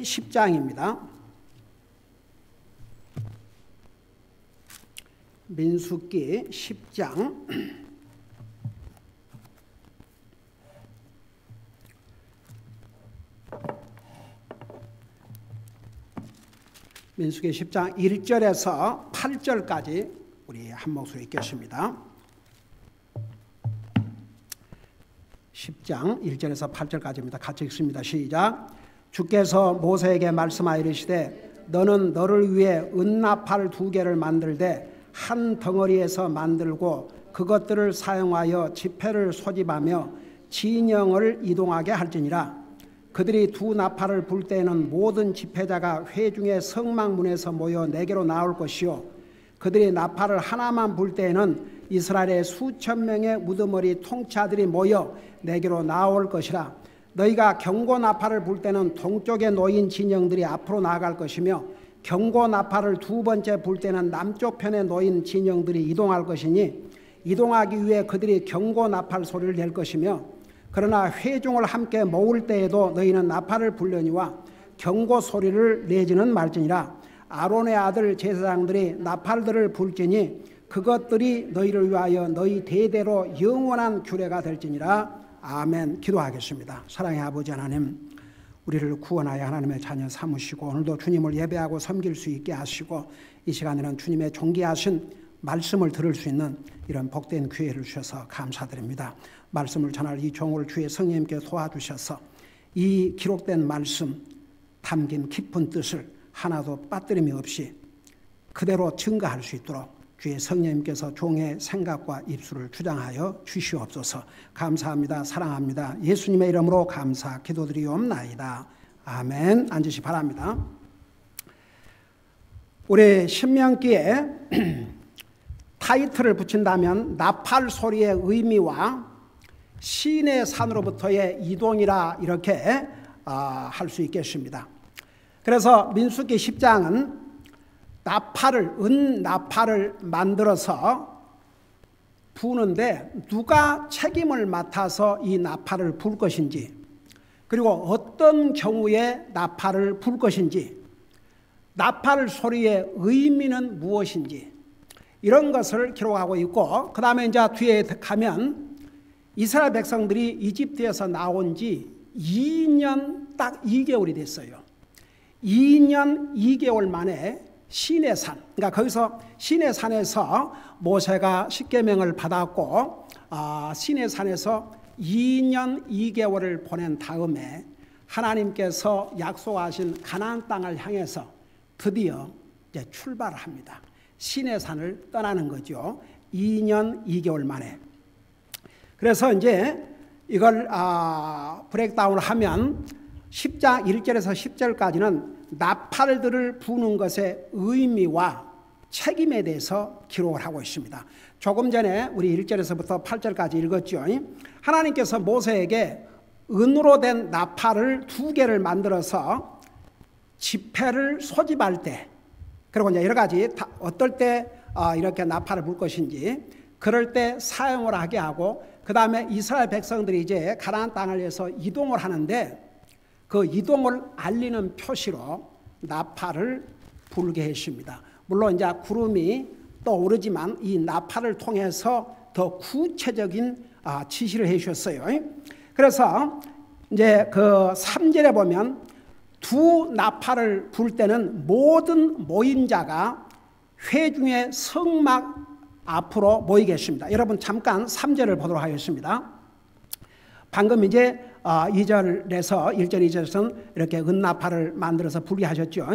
10장입니다. 민수기 10장 민수기 10장 1절에서 8절까지 우리 한 목소리 읽겠습니다. 10장 1절에서 8절까지입니다. 같이 읽습니다. 시작. 주께서 모세에게 말씀하여 이르시되 너는 너를 위해 은나팔 2개를 만들되 한 덩어리에서 만들고 그것들을 사용하여 지폐를 소집하며 진영을 이동하게 할지니라. 그들이 2 나팔을 불 때에는 모든 지폐자가 회중의 성막문에서 모여 내게로 나올 것이요 그들이 나팔을 하나만 불 때에는 이스라엘의 수천 명의 우두머리 통치자들이 모여 내게로 나올 것이라. 너희가 경고 나팔을 불 때는 동쪽에 놓인 진영들이 앞으로 나아갈 것이며 경고 나팔을 2번째 불 때는 남쪽 편에 놓인 진영들이 이동할 것이니 이동하기 위해 그들이 경고 나팔 소리를 낼 것이며 그러나 회중을 함께 모을 때에도 너희는 나팔을 불려니와 경고 소리를 내지는 말지니라. 아론의 아들 제사장들이 나팔들을 불지니 그것들이 너희를 위하여 너희 대대로 영원한 규례가 될지니라. 아멘. 기도하겠습니다. 사랑의 아버지 하나님, 우리를 구원하여 하나님의 자녀 삼으시고 오늘도 주님을 예배하고 섬길 수 있게 하시고 이 시간에는 주님의 존귀하신 말씀을 들을 수 있는 이런 복된 기회를 주셔서 감사드립니다. 말씀을 전할 이 종을 주의 성령님께 도와주셔서 이 기록된 말씀 담긴 깊은 뜻을 하나도 빠뜨림이 없이 그대로 증거할 수 있도록 주의 성령님께서 종의 생각과 입술을 주장하여 주시옵소서. 감사합니다. 사랑합니다. 예수님의 이름으로 감사 기도드리옵나이다. 아멘. 앉으시 바랍니다. 우리 신명기에 타이틀을 붙인다면 나팔 소리의 의미와 시내 산으로부터의 이동이라 이렇게 할 수 있겠습니다. 그래서 민수기 10장은 은나팔을 만들어서 부는데 누가 책임을 맡아서 이 나팔을 불 것인지 그리고 어떤 경우에 나팔을 불 것인지 나팔 소리의 의미는 무엇인지 이런 것을 기록하고 있고 그 다음에 이제 뒤에 가면 이스라엘 백성들이 이집트에서 나온 지 2년 딱 2개월이 됐어요. 2년 2개월 만에 시내산, 그러니까 거기서 시내산에서 모세가 십계명을 받았고 시내산에서 2년 2개월을 보낸 다음에 하나님께서 약속하신 가나안 땅을 향해서 드디어 이제 출발을 합니다. 시내산을 떠나는 거죠. 2년 2개월 만에. 그래서 이제 이걸 브레이크다운을 하면 10장 1절에서 10절까지는 나팔들을 부는 것의 의미와 책임에 대해서 기록을 하고 있습니다. 조금 전에 우리 1절에서부터 8절까지 읽었죠. 하나님께서 모세에게 은으로 된 나팔을 2개를 만들어서 지폐를 소집할 때 그리고 이제 여러 가지 어떨 때 이렇게 나팔을 불 것인지 그럴 때 사용을 하게 하고 그 다음에 이스라엘 백성들이 이제 가나안 땅을 위해서 이동을 하는데 그 이동을 알리는 표시로 나팔을 불게 했습니다. 물론 이제 구름이 떠오르지만 이 나팔을 통해서 더 구체적인 지시를 해 주셨어요. 그래서 이제 그 3절에 보면 2 나팔을 불 때는 모든 모임자가 회중의 성막 앞으로 모이겠습니다. 여러분 잠깐 3절을 보도록 하겠습니다. 방금 이제 2절에서 1절 2절에서는 이렇게 은나팔을 만들어서 불게 하셨죠.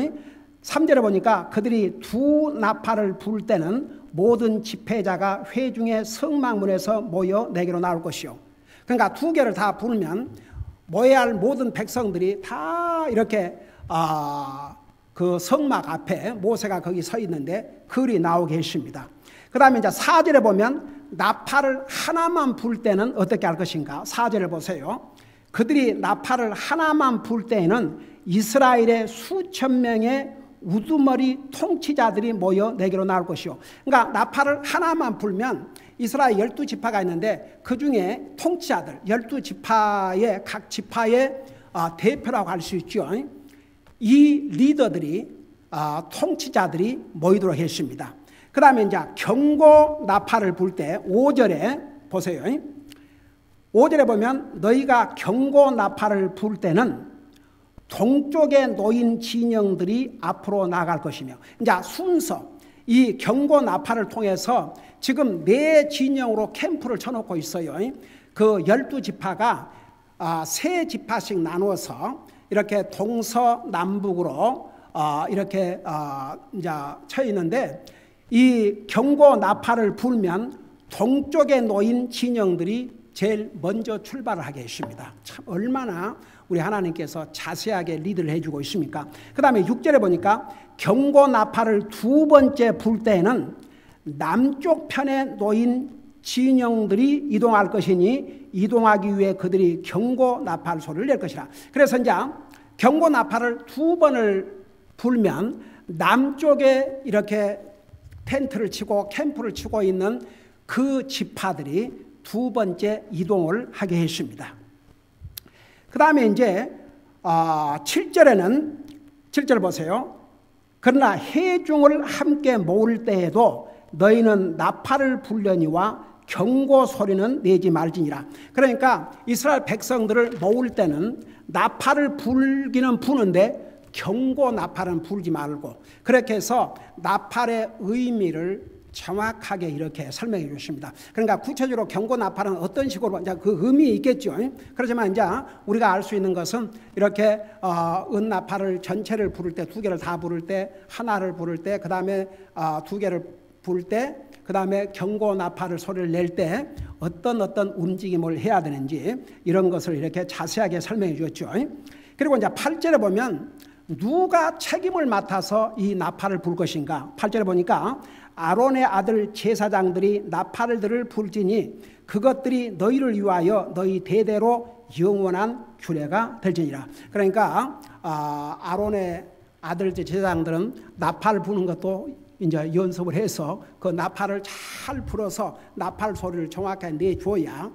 3절에 보니까 그들이 2 나팔을 불 때는 모든 집회자가 회중의 성막문에서 모여 내게로 나올 것이요. 그러니까 2개를 다 부르면 모여야 할 모든 백성들이 다 이렇게 그 성막 앞에 모세가 거기 서 있는데 글이 나오게 했습니다. 그 다음에 이제 4절에 보면 나팔을 하나만 불 때는 어떻게 할 것인가? 4절을 보세요. 그들이 나팔을 하나만 불 때에는 이스라엘의 수천 명의 우두머리 통치자들이 모여 내게로 나올 것이요. 그러니까 나팔을 하나만 불면 이스라엘 12지파가 있는데 그 중에 통치자들 12지파의 각 지파의 대표라고 할 수 있죠. 이 리더들이 통치자들이 모이도록 했습니다. 그 다음에 이제 경고 나팔을 불 때 5절에 보세요. 5절에 보면 너희가 경고 나팔을 불 때는 동쪽에 놓인 진영들이 앞으로 나갈 것이며, 이제 순서 이 경고 나팔을 통해서 지금 4진영으로 캠프를 쳐놓고 있어요. 그 12지파가 3지파씩 나누어서 이렇게 동서남북으로 이렇게 이제 쳐 있는데, 이 경고 나팔을 불면 동쪽에 놓인 진영들이 제일 먼저 출발을 하게 했습니다. 참 얼마나 우리 하나님께서 자세하게 리드를 해주고 있습니까? 그 다음에 6절에 보니까 경고 나팔을 2번째 불 때에는 남쪽 편에 놓인 진영들이 이동할 것이니 이동하기 위해 그들이 경고 나팔 소리를 낼 것이라. 그래서 이제 경고 나팔을 2번을 불면 남쪽에 이렇게 텐트를 치고 캠프를 치고 있는 그 지파들이 2번째 이동을 하게 했습니다. 그 다음에 이제 7절에는 7절 보세요. 그러나 회중을 함께 모을 때에도 너희는 나팔을 불려니와 경고 소리는 내지 말지니라. 그러니까 이스라엘 백성들을 모을 때는 나팔을 불기는 부는데 경고 나팔은 불지 말고, 그렇게 해서 나팔의 의미를 정확하게 이렇게 설명해 주십니다. 그러니까 구체적으로 경고 나팔은 어떤 식으로, 이제 그 의미 있겠죠. 그렇지만 이제 우리가 알 수 있는 것은 이렇게 은나팔을 전체를 부를 때, 2개를 다 부를 때, 하나를 부를 때, 그 다음에 2개를 부를 때, 그 다음에 경고 나팔을 소리를 낼 때 어떤 움직임을 해야 되는지 이런 것을 이렇게 자세하게 설명해 주었죠. 그리고 이제 8절에 보면 누가 책임을 맡아서 이 나팔을 불 것인가? 8절에 보니까 아론의 아들 제사장들이 나팔들을 불지니 그것들이 너희를 위하여 너희 대대로 영원한 규례가 될지니라. 그러니까 아론의 아들 제사장들은 나팔 부는 것도 이제 연습을 해서 그 나팔을 잘 불어서 나팔 소리를 정확하게 내줘야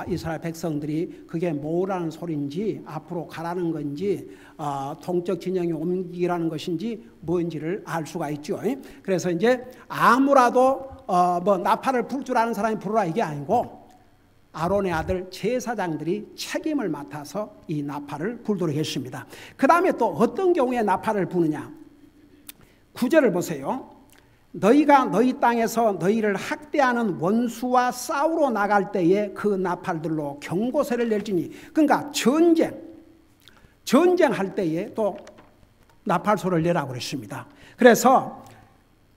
이스라엘 백성들이 그게 뭐라는 소리인지, 앞으로 가라는 건지, 동쪽 진영에 옮기라는 것인지 뭔지를 알 수가 있죠. 그래서 이제 아무라도 뭐 나팔을 불 줄 아는 사람이 부르라 이게 아니고 아론의 아들 제사장들이 책임을 맡아서 이 나팔을 불도록 했습니다. 그 다음에 또 어떤 경우에 나팔을 부느냐? 9절을 보세요. 너희가 너희 땅에서 너희를 학대하는 원수와 싸우러 나갈 때에 그 나팔들로 경고세를 낼지니, 그러니까 전쟁할 때에 또 나팔 소리를 내라고 그랬습니다. 그래서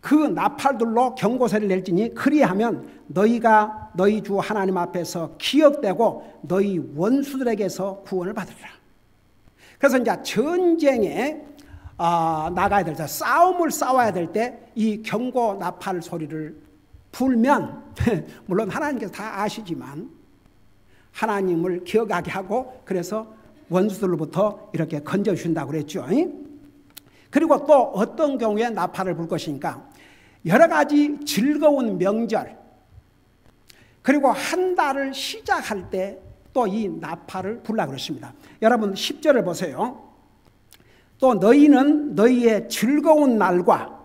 그 나팔들로 경고세를 낼지니 그리하면 너희가 너희 주 하나님 앞에서 기억되고 너희 원수들에게서 구원을 받으리라. 그래서 이제 전쟁에 나가야 될 때, 싸움을 싸워야 될 때 이 경고 나팔 소리를 불면 물론 하나님께서 다 아시지만 하나님을 기억하게 하고, 그래서 원수들로부터 이렇게 건져주신다고 그랬죠. 그리고 또 어떤 경우에 나팔을 불 것이니까 여러 가지 즐거운 명절, 그리고 한 달을 시작할 때 또 이 나팔을 불라고 그랬습니다. 여러분 10절을 보세요. 또 너희는 너희의 즐거운 날과,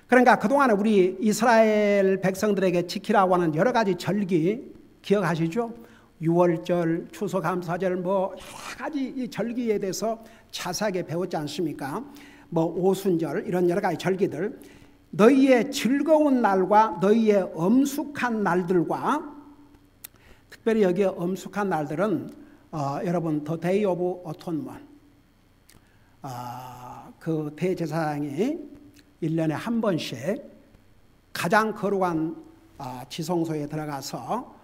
그러니까 그동안에 우리 이스라엘 백성들에게 지키라고 하는 여러 가지 절기 기억하시죠? 유월절, 추수감사절, 뭐 여러 가지 이 절기에 대해서 자세하게 배웠지 않습니까? 뭐 오순절, 이런 여러 가지 절기들, 너희의 즐거운 날과 너희의 엄숙한 날들과, 특별히 여기에 엄숙한 날들은 여러분 더 데이 오브 어톤먼, 그 대제사장이 1년에 한 번씩 가장 거룩한 지성소에 들어가서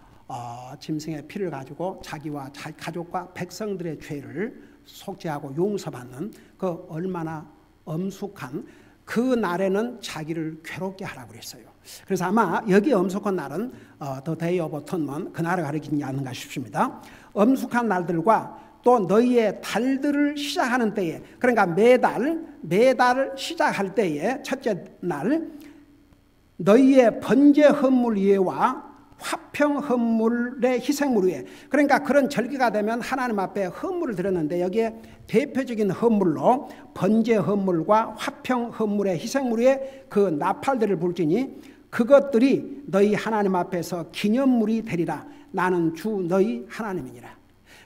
짐승의 피를 가지고 자기와 자기 가족과 백성들의 죄를 속죄하고 용서받는 그 얼마나 엄숙한 그 날에는 자기를 괴롭게 하라고 그랬어요. 그래서 아마 여기 엄숙한 날은 The Day of Atonement, 그날을 가리키지 않는가 싶습니다. 엄숙한 날들과 또 너희의 달들을 시작하는 때에, 그러니까 매달 시작할 때에 첫째 날 너희의 번제 헌물 예와 화평 헌물의 희생물 위에, 그러니까 그런 절기가 되면 하나님 앞에 헌물을 드렸는데 여기에 대표적인 헌물로 번제 헌물과 화평 헌물의 희생물 위에 그 나팔들을 불지니 그것들이 너희 하나님 앞에서 기념물이 되리라. 나는 주 너희 하나님이니라.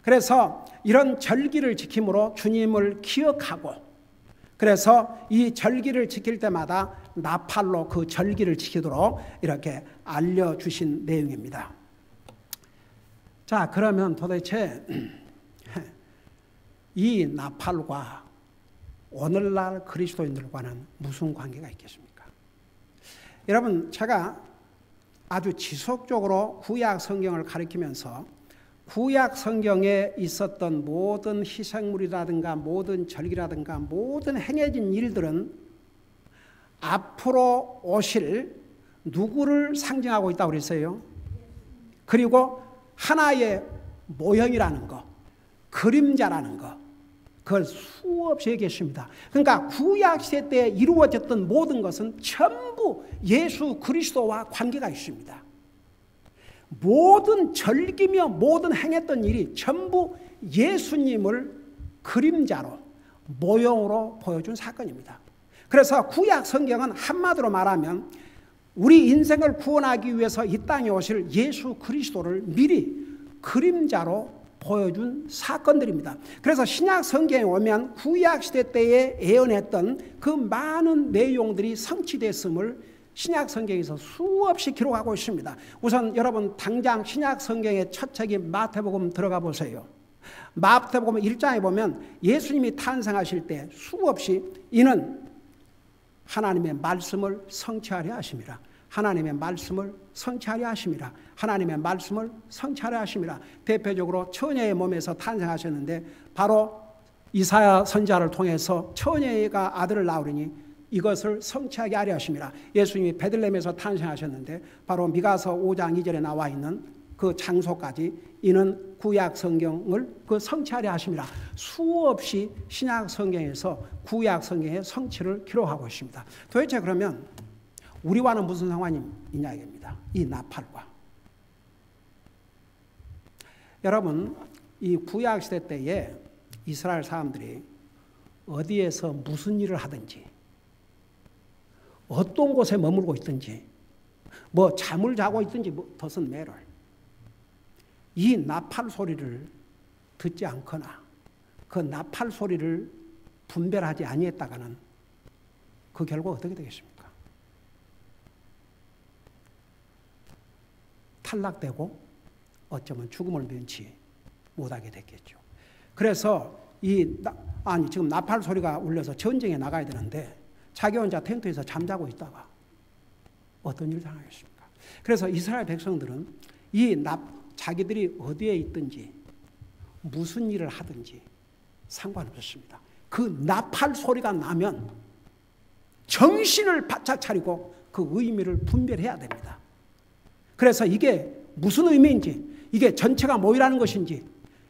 그래서 이런 절기를 지킴으로 주님을 기억하고, 그래서 이 절기를 지킬 때마다 나팔로 그 절기를 지키도록 이렇게 알려주신 내용입니다. 자, 그러면 도대체 이 나팔과 오늘날 그리스도인들과는 무슨 관계가 있겠습니까? 여러분, 제가 아주 지속적으로 구약 성경을 가리키면서 구약 성경에 있었던 모든 희생물이라든가 모든 절기라든가 모든 행해진 일들은 앞으로 오실 누구를 상징하고 있다고 그랬어요? 그리고 하나의 모형이라는 거, 그림자라는 거, 그걸 수없이 얘기했습니다. 그러니까 구약시대 때 이루어졌던 모든 것은 전부 예수 그리스도와 관계가 있습니다. 모든 절기며 모든 행했던 일이 전부 예수님을 그림자로, 모형으로 보여준 사건입니다. 그래서 구약 성경은 한마디로 말하면 우리 인생을 구원하기 위해서 이 땅에 오실 예수 그리스도를 미리 그림자로 보여준 사건들입니다. 그래서 신약 성경에 오면 구약 시대 때에 예언했던 그 많은 내용들이 성취됐음을 신약 성경에서 수없이 기록하고 있습니다. 우선 여러분 당장 신약 성경의 첫 책인 마태복음 들어가 보세요. 마태복음 1장에 보면 예수님이 탄생하실 때 수없이 이는 하나님의 말씀을 성취하려 하심이라. 하나님의 말씀을 성취하려 하심이라. 하나님의 말씀을 성취하려 하심이라. 대표적으로 처녀의 몸에서 탄생하셨는데 바로 이사야 선지자를 통해서 처녀가 아들을 낳으리니 이것을 성취하게 하려 하심이라. 예수님이 베들레헴에서 탄생하셨는데 바로 미가서 5장 2절에 나와 있는 그 장소까지 이는 구약 성경을 그 성취하려 하심이라. 수없이 신약 성경에서 구약 성경의 성취를 기록하고 있습니다. 도대체 그러면 우리와는 무슨 상관이 있냐 이겁니다. 이 나팔과. 여러분, 이 구약 시대 때에 이스라엘 사람들이 어디에서 무슨 일을 하든지 어떤 곳에 머물고 있든지 뭐 잠을 자고 있든지 뭐 doesn't matter. 이 나팔 소리를 듣지 않거나 그 나팔 소리를 분별하지 아니했다가는 그 결과 어떻게 되겠습니까? 탈락되고 어쩌면 죽음을 면치 못하게 됐겠죠. 그래서 지금 나팔 소리가 울려서 전쟁에 나가야 되는데 자기 혼자 텐트에서 잠자고 있다가 어떤 일을 당하겠습니까? 그래서 이스라엘 백성들은 자기들이 어디에 있든지 무슨 일을 하든지 상관없었습니다. 그 나팔 소리가 나면 정신을 바짝 차리고 그 의미를 분별해야 됩니다. 그래서 이게 무슨 의미인지, 이게 전체가 모이라는 것인지,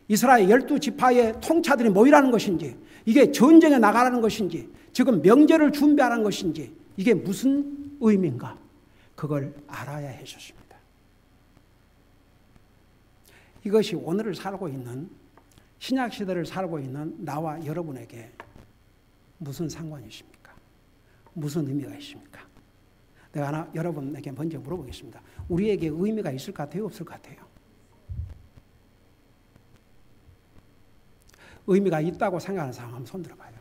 이스라엘 12지파의 통차들이 모이라는 것인지, 이게 전쟁에 나가라는 것인지, 지금 명제를 준비하라는 것인지, 이게 무슨 의미인가? 그걸 알아야 했었습니다. 이것이 오늘을 살고 있는, 신약시대를 살고 있는 나와 여러분에게 무슨 상관이 있습니까? 무슨 의미가 있습니까? 내가 여러분에게 먼저 물어보겠습니다. 우리에게 의미가 있을 것 같아요? 없을 것 같아요? 의미가 있다고 생각하는 사람 한번 손 들어봐요.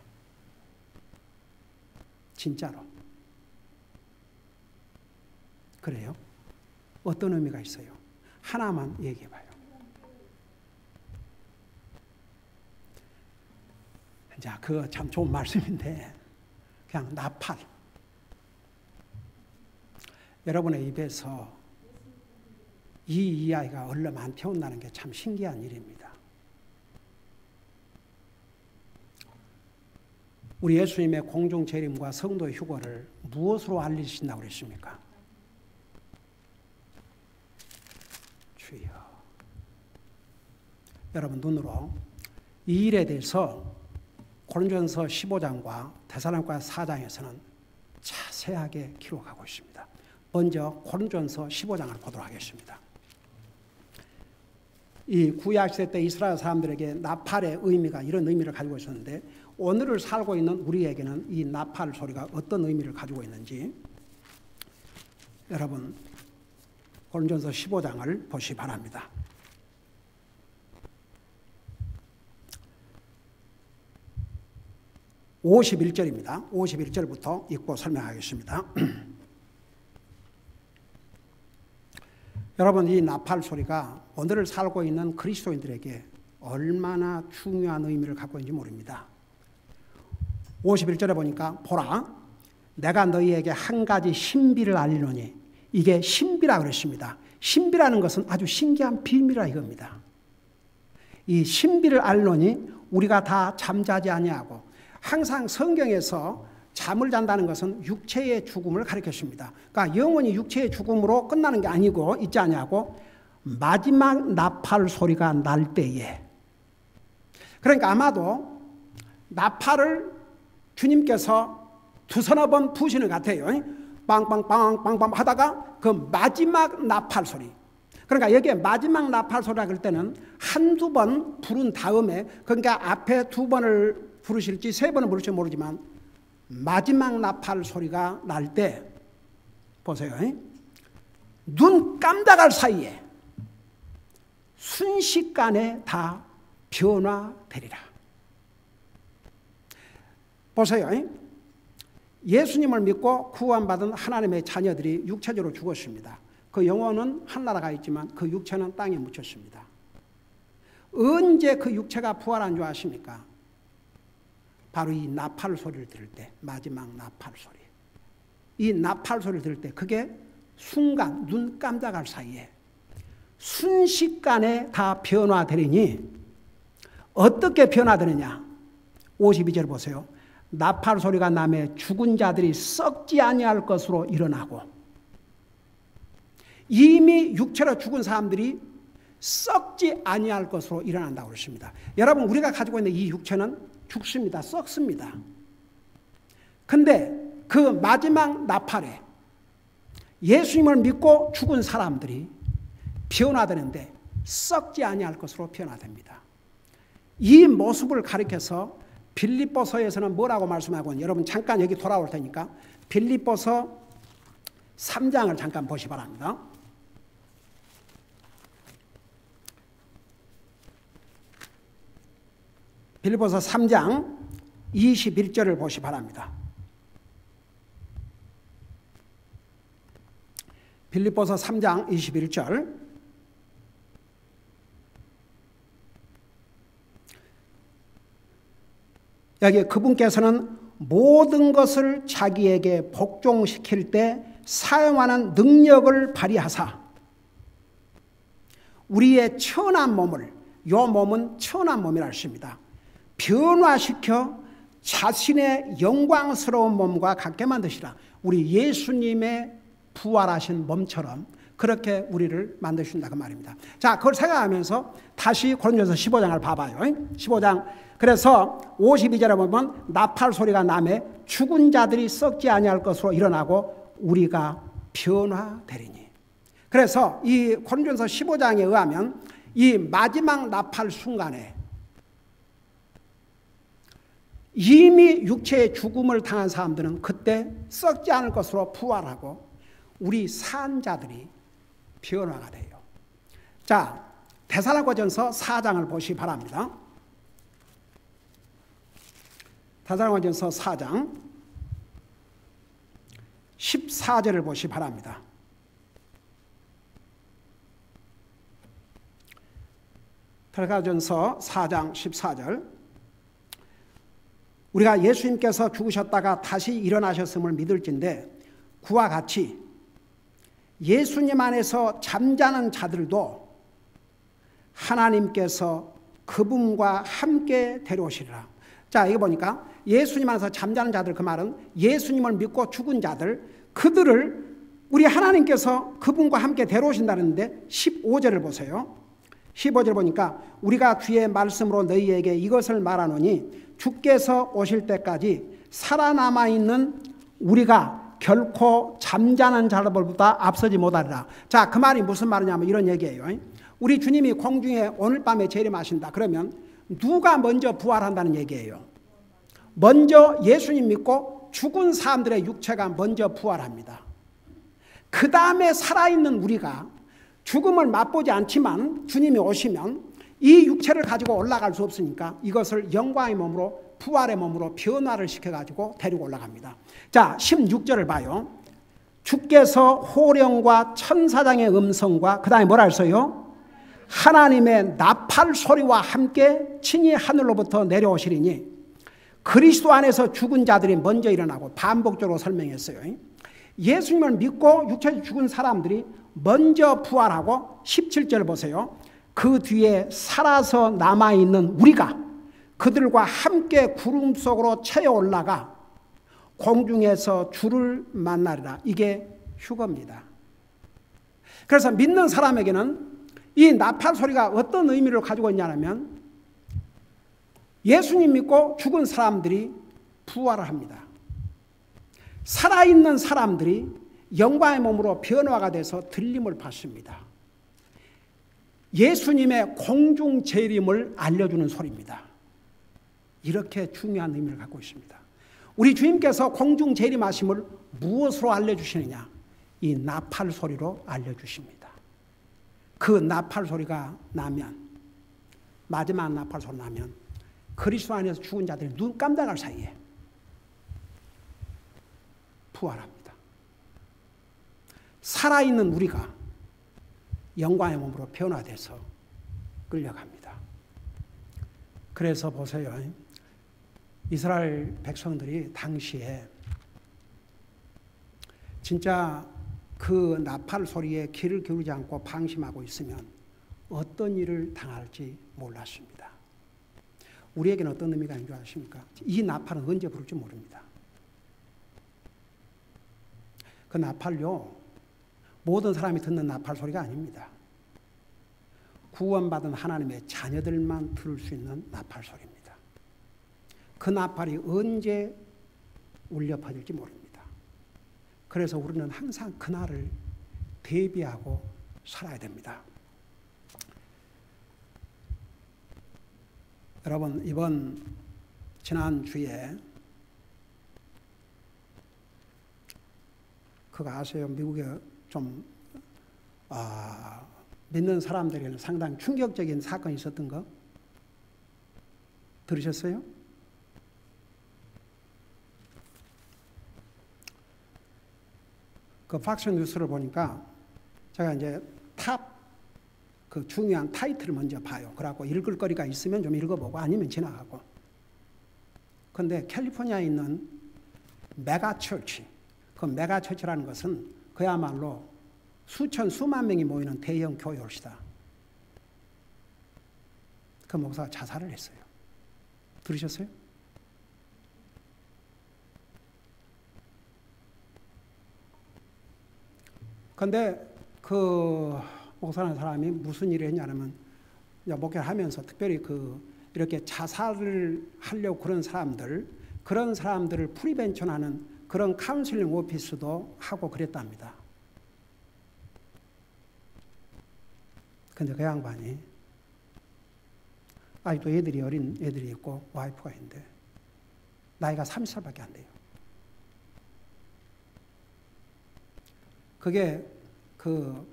진짜로. 그래요? 어떤 의미가 있어요? 하나만 얘기해봐요. 자, 그거 참 좋은 말씀인데 그냥 나팔. 여러분의 입에서 이 이야기가 얼른 안 태운다는 게 참 신기한 일입니다. 우리 예수님의 공중 재림과 성도 휴거를 무엇으로 알리신다고 그랬습니까? 주여. 여러분 눈으로 이 일에 대해서 고린도전서 15장과 데살로니가 4장에서는 자세하게 기록하고 있습니다. 먼저 고린도전서 15장을 보도록 하겠습니다. 이 구약시대 때 이스라엘 사람들에게 나팔의 의미가 이런 의미를 가지고 있었는데 오늘을 살고 있는 우리에게는 이 나팔 소리가 어떤 의미를 가지고 있는지 여러분 고린도전서 15장을 보시기 바랍니다. 51절입니다. 51절부터 읽고 설명하겠습니다. 여러분 이 나팔 소리가 오늘을 살고 있는 그리스도인들에게 얼마나 중요한 의미를 갖고 있는지 모릅니다. 51절에 보니까 보라 내가 너희에게 한 가지 신비를 알리노니 이게 신비라 그랬습니다. 신비라는 것은 아주 신기한 비밀이라 이겁니다. 이 신비를 알리노니 우리가 다 잠자지 아니하고 항상 성경에서 잠을 잔다는 것은 육체의 죽음을 가리켰습니다. 그러니까 영원히 육체의 죽음으로 끝나는 게 아니고 있지 않냐고 마지막 나팔 소리가 날 때에 그러니까 아마도 나팔을 주님께서 두서너 번 부시는 것 같아요. 빵빵빵빵빵 하다가 그 마지막 나팔 소리 그러니까 여기에 마지막 나팔 소리라 그럴 때는 한두 번 부른 다음에 그러니까 앞에 두 번을 부르실지 세 번을 부를지 모르지만 마지막 나팔 소리가 날 때 보세요. 눈 깜짝할 사이에 순식간에 다 변화되리라. 보세요. 예수님을 믿고 구원받은 하나님의 자녀들이 육체적으로 죽었습니다. 그 영혼은 하늘나라가 있지만 그 육체는 땅에 묻혔습니다. 언제 그 육체가 부활한 줄 아십니까? 바로 이 나팔 소리를 들을 때 마지막 나팔 소리 이 나팔 소리를 들을 때 그게 순간 눈 깜짝할 사이에 순식간에 다 변화되리니 어떻게 변화되느냐 52절 보세요. 나팔 소리가 나매 죽은 자들이 썩지 아니할 것으로 일어나고 이미 육체로 죽은 사람들이 썩지 아니할 것으로 일어난다고 그랬습니다. 여러분 우리가 가지고 있는 이 육체는 죽습니다. 썩습니다. 근데 그 마지막 나팔에 예수님을 믿고 죽은 사람들이 변화되는데 썩지 아니할 것으로 변화됩니다. 이 모습을 가리켜서 빌립보서에서는 뭐라고 말씀하고 있는지 여러분 잠깐 여기 돌아올 테니까 빌립보서 3장을 잠깐 보시기 바랍니다. 빌립보서 3장 21절을 보시기 바랍니다. 빌립보서 3장 21절 여기 그분께서는 모든 것을 자기에게 복종시킬 때 사용하는 능력을 발휘하사 우리의 천한 몸을 요 몸은 천한 몸이라 했습니다. 변화시켜 자신의 영광스러운 몸과 같게 만드시라. 우리 예수님의 부활하신 몸처럼 그렇게 우리를 만드신다 그 말입니다. 자, 그걸 생각하면서 다시 고린도전서 15장을 봐봐요. 15장 그래서 52절에 보면 나팔 소리가 나매 죽은 자들이 썩지 아니할 것으로 일어나고 우리가 변화되리니. 그래서 이 고린도전서 15장에 의하면 이 마지막 나팔 순간에 이미 육체의 죽음을 당한 사람들은 그때 썩지 않을 것으로 부활하고 우리 산 자들이 변화가 돼요. 자, 데살로니가전서 4장을 보시기 바랍니다. 데살로니가전서 4장 14절을 보시기 바랍니다. 데살로니가전서 4장 14절 우리가 예수님께서 죽으셨다가 다시 일어나셨음을 믿을진데 그와 같이 예수님 안에서 잠자는 자들도 하나님께서 그분과 함께 데려오시리라. 자, 이거 보니까 예수님 안에서 잠자는 자들 그 말은 예수님을 믿고 죽은 자들 그들을 우리 하나님께서 그분과 함께 데려오신다는데 15절을 보세요. 15절 보니까 우리가 주의 말씀으로 너희에게 이것을 말하노니 주께서 오실 때까지 살아남아 있는 우리가 결코 잠자는 자들보다 앞서지 못하리라. 자, 그 말이 무슨 말이냐면 이런 얘기예요. 우리 주님이 공중에 오늘 밤에 재림하신다. 그러면 누가 먼저 부활한다는 얘기예요? 먼저 예수님 믿고 죽은 사람들의 육체가 먼저 부활합니다. 그 다음에 살아있는 우리가 죽음을 맛보지 않지만 주님이 오시면 이 육체를 가지고 올라갈 수 없으니까 이것을 영광의 몸으로, 부활의 몸으로 변화를 시켜가지고 데리고 올라갑니다. 자, 16절을 봐요. 주께서 호령과 천사장의 음성과 그 다음에 뭐라 했어요? 하나님의 나팔 소리와 함께 친히 하늘로부터 내려오시리니 그리스도 안에서 죽은 자들이 먼저 일어나고, 반복적으로 설명했어요. 예수님을 믿고 육체에 죽은 사람들이 먼저 부활하고, 17절 보세요. 그 뒤에 살아서 남아있는 우리가 그들과 함께 구름 속으로 채어 올라가 공중에서 주를 만나리라. 이게 휴거입니다. 그래서 믿는 사람에게는 이 나팔 소리가 어떤 의미를 가지고 있냐면, 예수님 믿고 죽은 사람들이 부활을 합니다. 살아있는 사람들이 영광의 몸으로 변화가 돼서 들림을 받습니다. 예수님의 공중 재림을 알려주는 소리입니다. 이렇게 중요한 의미를 갖고 있습니다. 우리 주님께서 공중 재림하심을 무엇으로 알려주시느냐? 이 나팔 소리로 알려주십니다. 그 나팔 소리가 나면, 마지막 나팔 소리 나면 그리스도 안에서 죽은 자들이 눈 깜짝할 사이에 부활합니다. 살아있는 우리가 영광의 몸으로 변화돼서 끌려갑니다. 그래서 보세요. 이스라엘 백성들이 당시에 진짜 그 나팔 소리에 귀를 기울이지 않고 방심하고 있으면 어떤 일을 당할지 몰랐습니다. 우리에게는 어떤 의미가 있는 줄 아십니까? 이 나팔은 언제 부를지 모릅니다. 그 나팔요, 모든 사람이 듣는 나팔 소리가 아닙니다. 구원받은 하나님의 자녀들만 들을 수 있는 나팔 소리입니다. 그 나팔이 언제 울려 퍼질지 모릅니다. 그래서 우리는 항상 그날을 대비하고 살아야 됩니다. 여러분, 이번 지난주에 그거 아세요? 미국에 좀 믿는 사람들에게는 상당히 충격적인 사건이 있었던 거 들으셨어요? 그 팍스 뉴스를 보니까 제가 이제 그 중요한 타이틀을 먼저 봐요. 그래갖고 읽을 거리가 있으면 좀 읽어보고 아니면 지나가고. 그런데 캘리포니아에 있는 메가처치, 그 메가처치라는 것은 그야말로 수만 명이 모이는 대형 교회일시다. 그 목사가 자살을 했어요. 들으셨어요? 그런데 그 목사라는 사람이 무슨 일을 했냐면, 목회를 하면서 특별히 이렇게 자살을 하려고 그런 사람들을 프리벤션하는 그런 카운슬링 오피스도 하고 그랬답니다. 근데 그 양반이 아직도 어린 애들이 있고 와이프가 있는데 나이가 30살밖에 안 돼요. 그게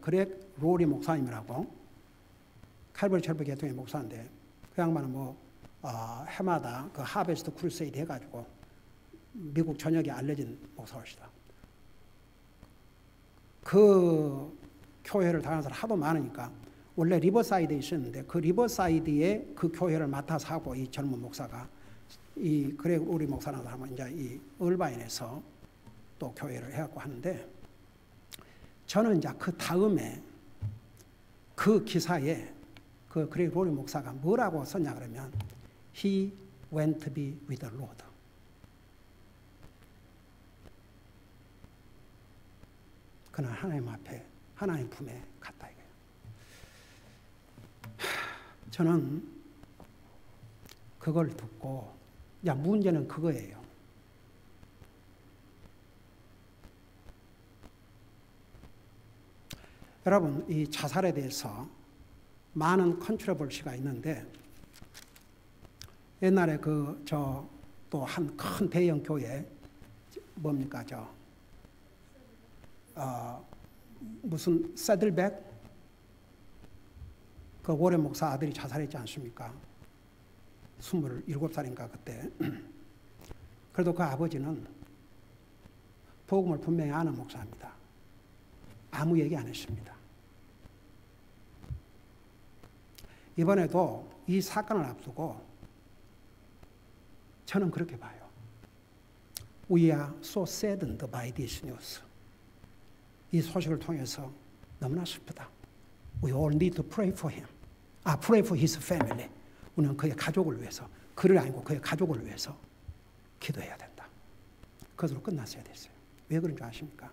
그렉 로리 목사님이라고 칼버리 철벽 계통의 목사인데, 그 양반은 해마다 그 하베스트 크루세이드 해가지고 미국 전역에 알려진 목사시다. 그 교회를 다니는 사람 하도 많으니까 원래 리버사이드에 있었는데 그 리버사이드에 그 교회를 맡아서 하고, 이 젊은 목사가 이 그렉 로리 목사라는 사람은 이제 이 얼바인에서 또 교회를 해갖고 하는데, 저는 이제 그 다음에 그 기사에 그 그렉 로리 목사가 뭐라고 썼냐 그러면 He went to be with the Lord. 그는 하나님 앞에, 하나님 품에 갔다 이거예요. 저는 그걸 듣고, 문제는 그거예요. 여러분, 이 자살에 대해서 많은 컨트로버시가 있는데 옛날에 또 한 큰 대형 교회 뭡니까 무슨 새들백 그 워렌 목사 아들이 자살했지 않습니까? 27살인가 그때. 그래도 그 아버지는 복음을 분명히 아는 목사입니다. 아무 얘기 안 했습니다. 이번에도 이 사건을 앞두고 저는 그렇게 봐요. We are so saddened by this news. 이 소식을 통해서 너무나 슬프다. We all need to pray for him. Pray for his family. 우리는 그의 가족을 위해서, 그를 아니고 그의 가족을 위해서 기도해야 된다. 그것으로 끝났어야 됐어요. 왜 그런 줄 아십니까?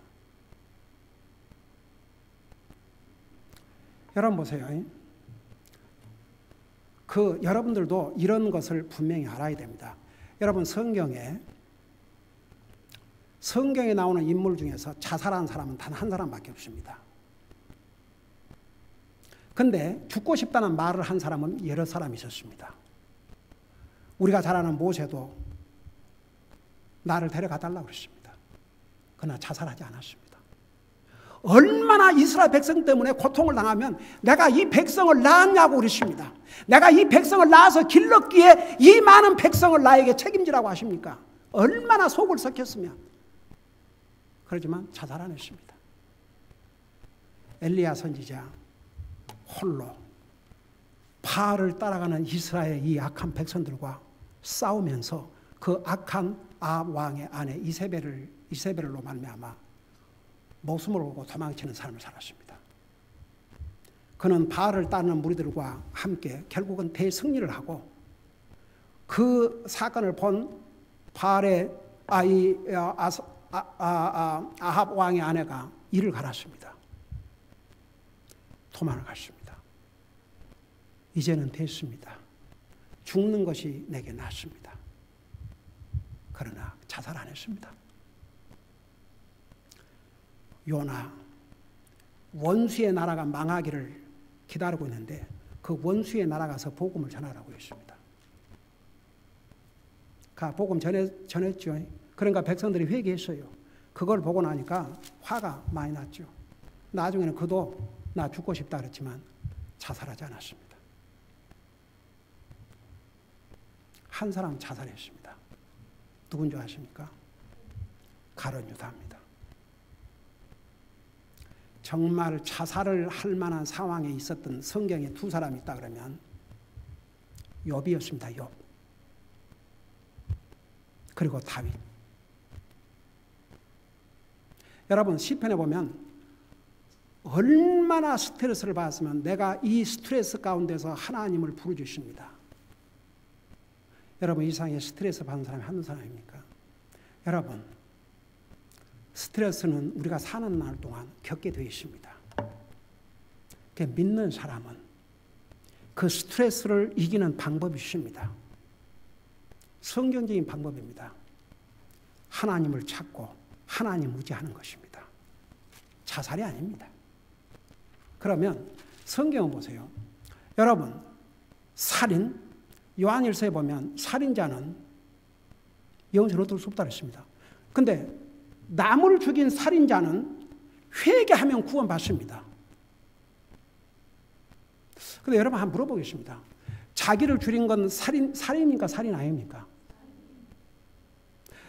여러분 보세요. 여러분들도 이런 것을 분명히 알아야 됩니다. 여러분 성경에 나오는 인물 중에서 자살한 사람은 단 한 사람밖에 없습니다. 근데 죽고 싶다는 말을 한 사람은 여러 사람이 있었습니다. 우리가 잘 아는 모세도 나를 데려가 달라고 그랬습니다. 그러나 자살하지 않았습니다. 얼마나 이스라엘 백성 때문에 고통을 당하면 내가 이 백성을 낳았냐고 그랬습니다. 내가 이 백성을 낳아서 길렀기에 이 많은 백성을 나에게 책임지라고 하십니까? 얼마나 속을 썩혔으면. 그러지만 자살 안 했습니다. 엘리야 선지자 홀로 바알을 따라가는 이스라엘의 이 악한 백성들과 싸우면서 그 악한 아합 왕의 아내 이세벨로 말미암아 목숨을 걸고 도망치는 삶을 살았습니다. 그는 바알을 따르는 무리들과 함께 결국은 대승리를 하고 그 사건을 본 바알의 아합 왕의 아내가 이를 갈았습니다. 도망을 갔습니다. 이제는 됐습니다. 죽는 것이 내게 낫습니다. 그러나 자살 안 했습니다. 요나 원수의 나라가 망하기를 기다리고 있는데 그 원수의 나라 가서 복음을 전하라고 했습니다. 복음 전했죠. 그러니까 백성들이 회개했어요. 그걸 보고 나니까 화가 많이 났죠. 나중에는 그도 나 죽고 싶다 그랬지만 자살하지 않았습니다. 한 사람 자살했습니다. 누군지 아십니까? 가룟 유다입니다. 정말 자살을 할 만한 상황에 있었던 성경에 두 사람이 있다 그러면 욥이었습니다. 욥. 그리고 다윗. 여러분 시편에 보면 얼마나 스트레스를 받았으면 내가 이 스트레스 가운데서 하나님을 부르주십니다. 여러분 이 세상에 스트레스 받는 사람이 한두 사람입니까? 여러분 스트레스는 우리가 사는 날 동안 겪게 되어 있습니다. 믿는 사람은 그 스트레스를 이기는 방법이 있습니다. 성경적인 방법입니다. 하나님을 찾고 하나님 의지하는 것입니다. 자살이 아닙니다. 그러면 성경을 보세요. 여러분 살인, 요한일서에 보면 살인자는 영생을 얻을 수 없다고 했습니다. 근데 남을 죽인 살인자는 회개하면 구원받습니다. 근데 여러분 한번 물어보겠습니다. 자기를 죽인 건 살인입니까? 살인 아닙니까?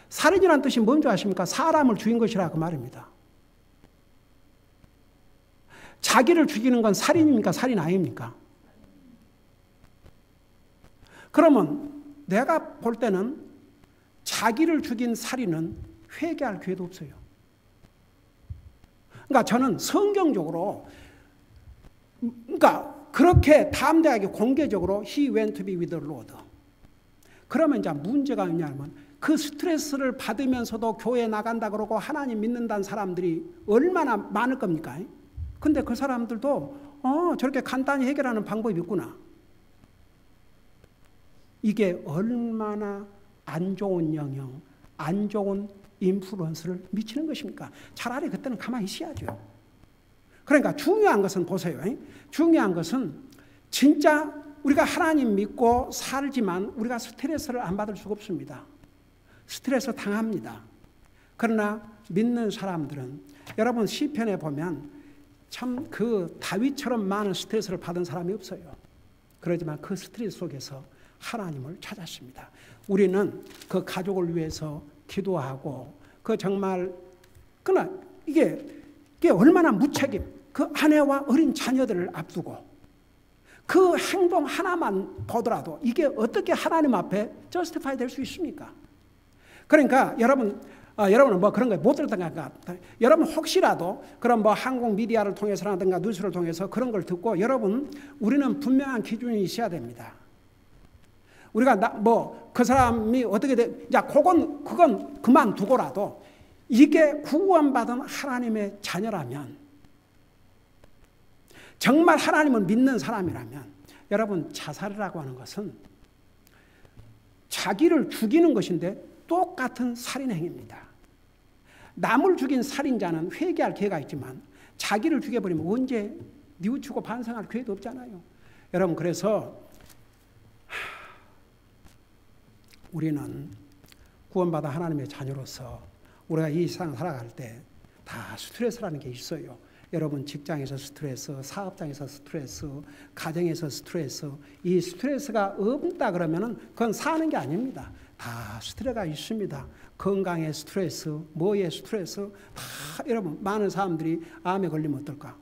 살인이라는 뜻이 뭔지 아십니까? 사람을 죽인 것이라 그 말입니다. 자기를 죽이는 건 살인입니까? 살인 아닙니까? 그러면 내가 볼 때는 자기를 죽인 살인은 회개할 기회도 없어요. 그러니까 저는 성경적으로 그렇게 담대하게 공개적으로 He went to be with the Lord. 그러면 이제 문제가 있냐면 그 스트레스를 받으면서도 교회에 나간다 그러고 하나님 믿는다는 사람들이 얼마나 많을 겁니까? 근데 그 사람들도 저렇게 간단히 해결하는 방법이 있구나. 이게 얼마나 안 좋은 영향, 안 좋은 인플루언스를 미치는 것입니까? 차라리 그때는 가만히 있어야죠. 그러니까 중요한 것은 보세요. 중요한 것은 진짜 우리가 하나님 믿고 살지만 우리가 스트레스를 안 받을 수가 없습니다. 스트레스 당합니다. 그러나 믿는 사람들은 여러분 시편에 보면 참 그 다윗처럼 많은 스트레스를 받은 사람이 없어요. 그러지만 그 스트레스 속에서 하나님을 찾았습니다. 우리는 그 가족을 위해서 기도하고 그 정말 그러나 이게 얼마나 무책임, 그 아내와 어린 자녀들을 앞두고 그 행동 하나만 보더라도 이게 어떻게 하나님 앞에 저스티파이 될 수 있습니까? 그러니까 여러분은 뭐 그런 거 못 들었던 것 같아요. 여러분 혹시라도 그런 뭐 한국 미디어를 통해서라든가 뉴스를 통해서 그런 걸 듣고 우리는 분명한 기준이 있어야 됩니다. 우리가 그 사람이 어떻게 그건 그만두고라도 이게 구원받은 하나님의 자녀라면, 정말 하나님을 믿는 사람이라면, 여러분 자살이라고 하는 것은 자기를 죽이는 것인데 똑같은 살인 행위입니다. 남을 죽인 살인자는 회개할 기회가 있지만 자기를 죽여버리면 언제 뉘우치고 반성할 기회도 없잖아요. 여러분 그래서 우리는 구원받아 하나님의 자녀로서 우리가 이 세상 살아갈 때 다 스트레스라는 게 있어요. 여러분 직장에서 스트레스, 사업장에서 스트레스, 가정에서 스트레스, 이 스트레스가 없다 그러면은 그건 사는 게 아닙니다. 다 스트레스가 있습니다. 건강의 스트레스, 뭐의 스트레스, 다 여러분 많은 사람들이 암에 걸리면 어떨까?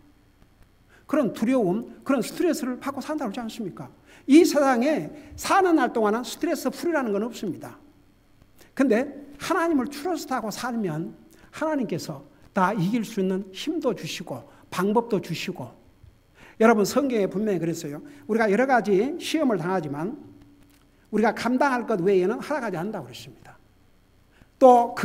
그런 두려움, 그런 스트레스를 받고 산다고 그러지 않습니까? 이 세상에 사는 날 동안은 스트레스 풀이라는 건 없습니다. 근데 하나님을 트러스트하고 살면 하나님께서 다 이길 수 있는 힘도 주시고 방법도 주시고, 여러분 성경에 분명히 그랬어요. 우리가 여러 가지 시험을 당하지만 우리가 감당할 것 외에는 허락하지 않는다고 그랬습니다. 또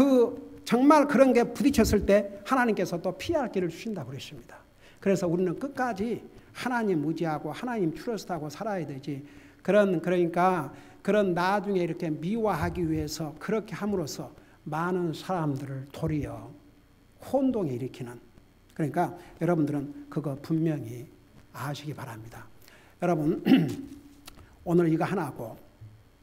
정말 그런 게 부딪혔을 때 하나님께서 또 피할 길을 주신다고 그랬습니다. 그래서 우리는 끝까지 하나님 의지하고 하나님 트러스트하고 살아야 되지. 그러니까 그런 나중에 이렇게 미화하기 위해서 그렇게 함으로써 많은 사람들을 도리어 혼동에 일으키는, 그러니까 여러분들은 그거 분명히 아시기 바랍니다. 여러분 오늘 이거 하나 하고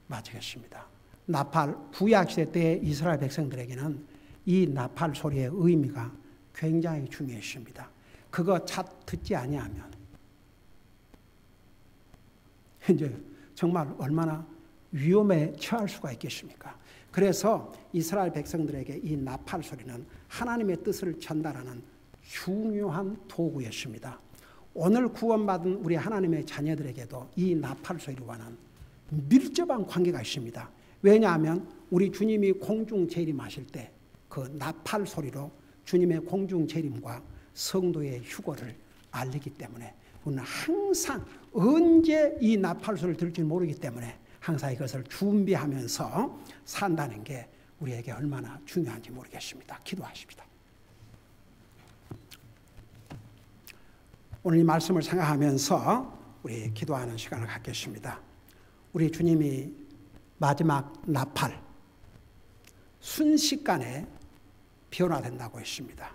마치겠습니다. 나팔, 구약시대 때 이스라엘 백성들에게는 이 나팔 소리의 의미가 굉장히 중요했습니다. 그거 듣지 아니하면 이제 정말 얼마나 위험에 처할 수가 있겠습니까? 그래서 이스라엘 백성들에게 이 나팔 소리는 하나님의 뜻을 전달하는 중요한 도구였습니다. 오늘 구원받은 우리 하나님의 자녀들에게도 이 나팔 소리와는 밀접한 관계가 있습니다. 왜냐하면 우리 주님이 공중 재림하실 때 그 나팔 소리로 주님의 공중 재림과 성도의 휴거를 알리기 때문에 우리는 항상 언제 이 나팔 소리를 들을지 모르기 때문에 항상 이것을 준비하면서 산다는 게 우리에게 얼마나 중요한지 모르겠습니다. 기도하십시다. 오늘 이 말씀을 생각하면서 우리 기도하는 시간을 갖겠습니다. 우리 주님이 마지막 나팔, 순식간에 변화된다고 했습니다.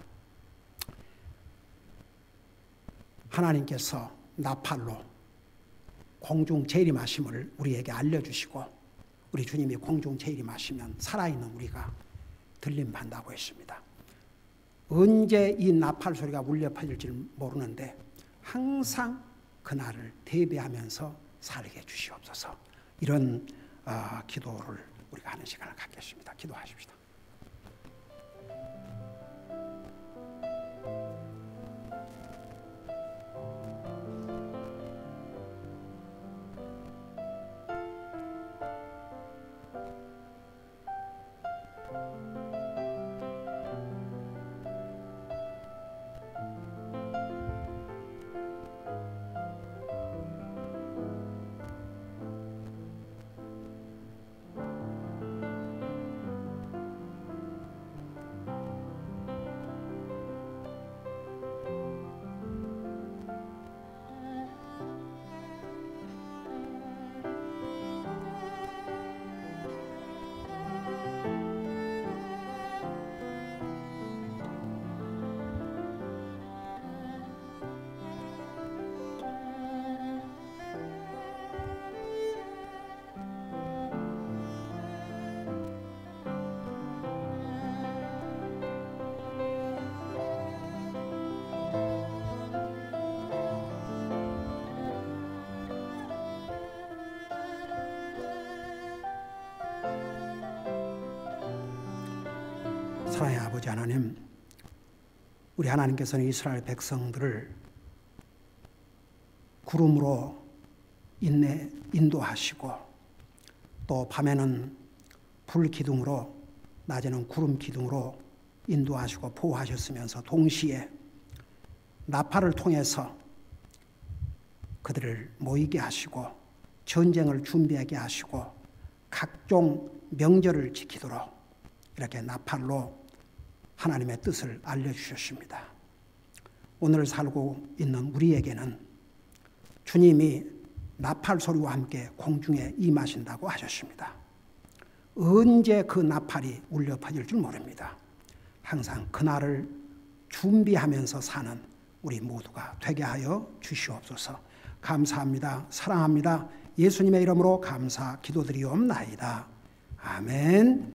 하나님께서 나팔로 공중 재림하심을 우리에게 알려주시고 우리 주님이 공중 재림하시면 살아있는 우리가 들림받는다고 했습니다. 언제 이 나팔 소리가 울려 퍼질지 모르는데 항상 그날을 대비하면서 살게 주시옵소서. 이런 기도를 우리가 하는 시간을 갖겠습니다. 기도하십시다. 사랑의 아버지 하나님, 우리 하나님께서는 이스라엘 백성들을 구름으로 인도하시고 또 밤에는 불 기둥으로 낮에는 구름 기둥으로 인도하시고 보호하셨으면서 동시에 나팔을 통해서 그들을 모이게 하시고 전쟁을 준비하게 하시고 각종 명절을 지키도록 이렇게 나팔로 하나님의 뜻을 알려주셨습니다. 오늘 살고 있는 우리에게는 주님이 나팔 소리와 함께 공중에 임하신다고 하셨습니다. 언제 그 나팔이 울려 퍼질 줄 모릅니다. 항상 그날을 준비하면서 사는 우리 모두가 되게 하여 주시옵소서. 감사합니다. 사랑합니다. 예수님의 이름으로 감사 기도드리옵나이다. 아멘.